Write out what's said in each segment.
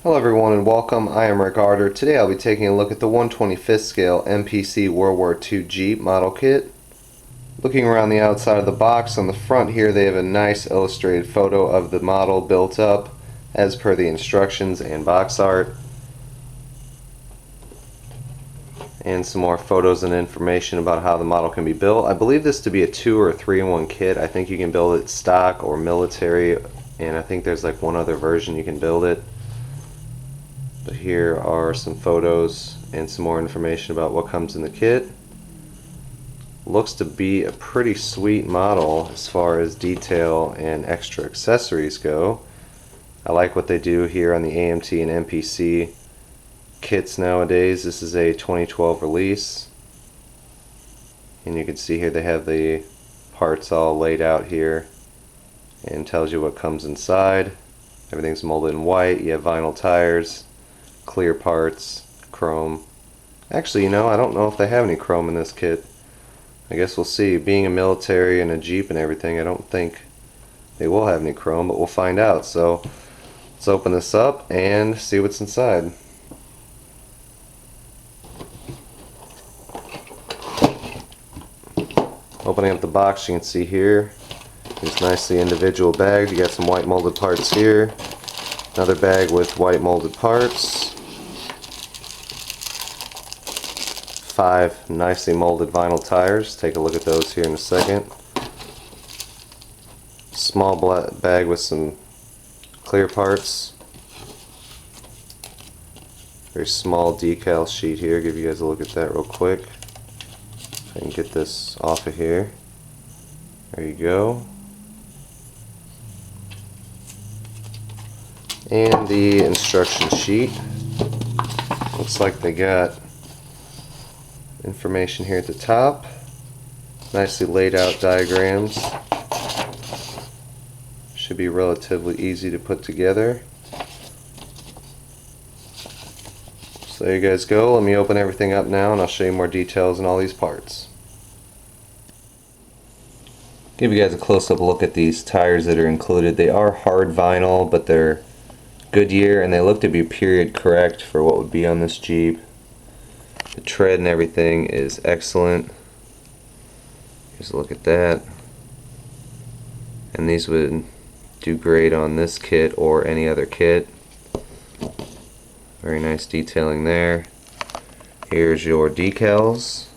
Hello everyone and welcome. I am Rick Arter. Today I'll be taking a look at the 1/25th scale MPC World War II Jeep model kit. Looking around the outside of the box, on the front here they have a nice illustrated photo of the model built up as per the instructions and box art. And some more photos and information about how the model can be built. I believe this to be a 2 or 3-in-1 kit. I think you can build it stock or military, and I think there's like one other version you can build it. But here are some photos and some more information about what comes in the kit. Looks to be a pretty sweet model as far as detail and extra accessories go. I like what they do here on the AMT and MPC kits nowadays. This is a 2012 release, and you can see here they have the parts all laid out here and tells you what comes inside. Everything's molded in white. You have vinyl tires, clear parts, chrome. Actually, I don't know if they have any chrome in this kit. I guess we'll see. Being a military and a Jeep and everything, I don't think they will have any chrome, but we'll find out. So let's open this up and see what's inside. Opening up the box, you can see here it's nicely individual bagged. You got some white molded parts here, another bag with white molded parts, 5 nicely molded vinyl tires. Take a look at those here in a second. Small black bag with some clear parts. Very small decal sheet here. Give you guys a look at that real quick. If I can get this off of here. There you go. And the instruction sheet. Looks like they got information here at the top. Nicely laid out diagrams. Should be relatively easy to put together. So there you guys go. Let me open everything up now and I'll show you more details on all these parts. Give you guys a close-up look at these tires that are included. They are hard vinyl, but they're Goodyear and they look to be period correct for what would be on this Jeep. The tread and everything is excellent. Just look at that. And these would do great on this kit or any other kit. Very nice detailing there. Here's your decals.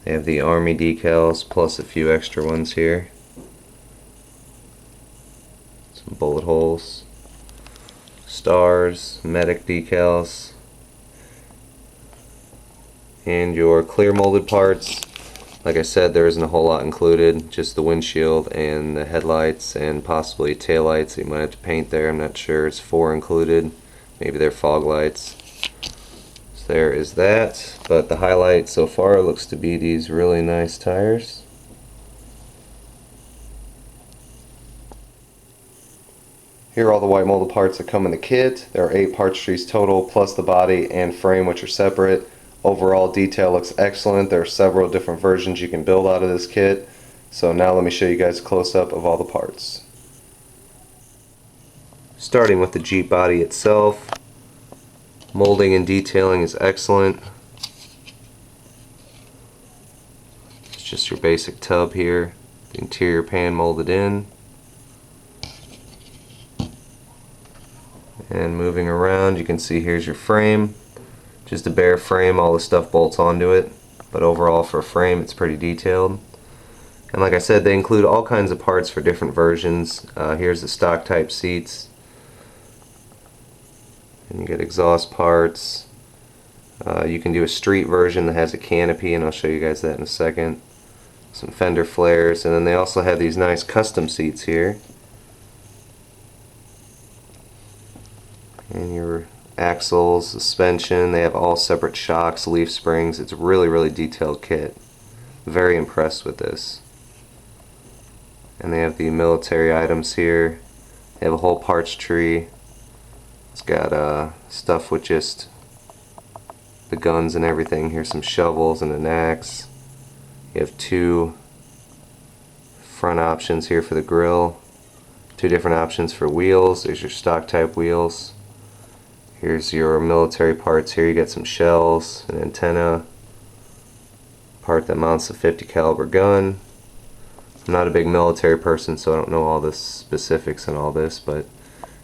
They have the Army decals plus a few extra ones here. Some bullet holes. Stars, medic decals. And your clear molded parts. Like I said, there isn't a whole lot included, just the windshield and the headlights and possibly taillights. You might have to paint there, I'm not sure. It's 4 included. Maybe they're fog lights. So there is that. But the highlight so far looks to be these really nice tires. Here are all the white molded parts that come in the kit. There are 8 parts trees total, plus the body and frame, which are separate. Overall detail looks excellent. There are several different versions you can build out of this kit. So now let me show you guys a close-up of all the parts. Starting with the Jeep body itself. Molding and detailing is excellent. It's just your basic tub here. The interior pan molded in. And moving around, you can see here's your frame. Just a bare frame, all the stuff bolts onto it, but overall for a frame it's pretty detailed. And like I said, they include all kinds of parts for different versions. Here's the stock type seats, and you get exhaust parts. You can do a street version that has a canopy, and I'll show you guys that in a second. Some fender flares, and then they also have these nice custom seats here. And your axles, suspension, they have all separate shocks, leaf springs. It's a really detailed kit. Very impressed with this. And they have the military items here. They have a whole parts tree. It's got stuff with just the guns and everything. Here's some shovels and an axe. You have 2 front options here for the grill. Two different options for wheels. There's your stock type wheels. Here's your military parts. Here you get some shells, an antenna, part that mounts a 50 caliber gun. I'm not a big military person, so I don't know all the specifics on all this, but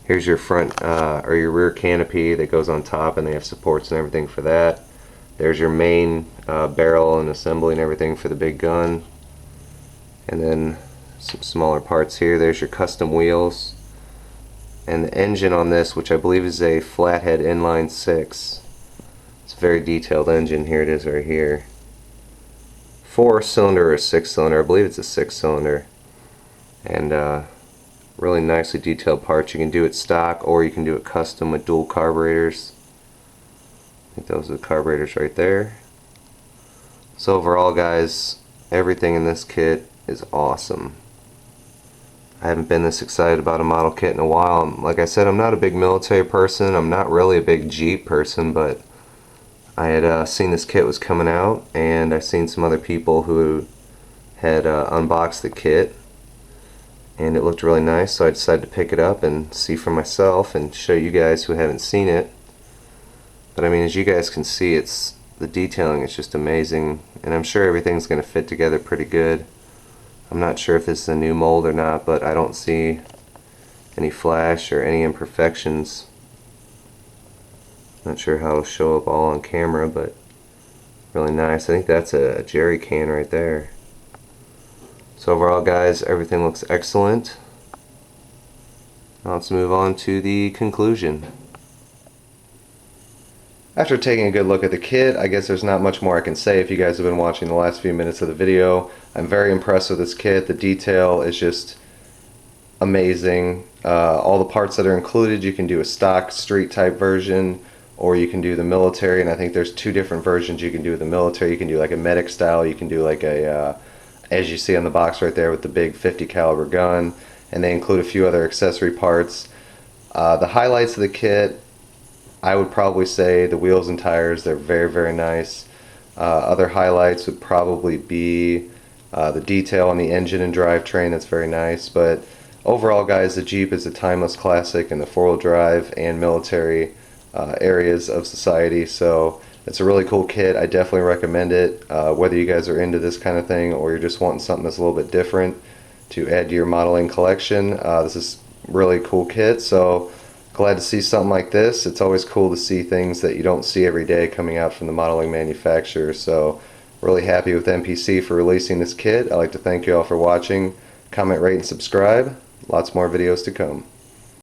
here's your front or your rear canopy that goes on top, and they have supports and everything for that. There's your main barrel and assembly and everything for the big gun. And then some smaller parts here. There's your custom wheels. And the engine on this, which I believe is a flathead inline 6. It's a very detailed engine. Here it is right here. 4-cylinder or 6-cylinder. I believe it's a 6-cylinder. And really nicely detailed parts. You can do it stock or you can do it custom with dual carburetors. I think those are the carburetors right there. So overall, guys, everything in this kit is awesome. I haven't been this excited about a model kit in a while. Like I said, I'm not a big military person. I'm not really a big Jeep person, but I had seen this kit was coming out, and I seen some other people who had unboxed the kit, and it looked really nice, so I decided to pick it up and see for myself and show you guys who haven't seen it. But I mean, as you guys can see, the detailing is just amazing, and I'm sure everything's going to fit together pretty good. I'm not sure if this is a new mold or not, but I don't see any flash or any imperfections. Not sure how it'll show up all on camera, but really nice. I think that's a jerry can right there. So overall, guys, everything looks excellent. Now let's move on to the conclusion. After taking a good look at the kit, I guess there's not much more I can say. If you guys have been watching the last few minutes of the video, I'm very impressed with this kit. The detail is just amazing. All the parts that are included, you can do a stock street type version, or you can do the military, and I think there's two different versions you can do with the military. You can do like a medic style, you can do like a, as you see on the box right there with the big 50 caliber gun, and they include a few other accessory parts. The highlights of the kit, I would probably say the wheels and tires. They're very, very nice. Other highlights would probably be the detail on the engine and drivetrain. That's very nice. But overall, guys, the Jeep is a timeless classic in the four-wheel drive and military areas of society. So it's a really cool kit. I definitely recommend it. Whether you guys are into this kind of thing or you're just wanting something that's a little bit different to add to your modeling collection, this is a really cool kit. So glad to see something like this. It's always cool to see things that you don't see every day coming out from the modeling manufacturer. So really happy with MPC for releasing this kit. I'd like to thank you all for watching. Comment, rate, and subscribe. Lots more videos to come.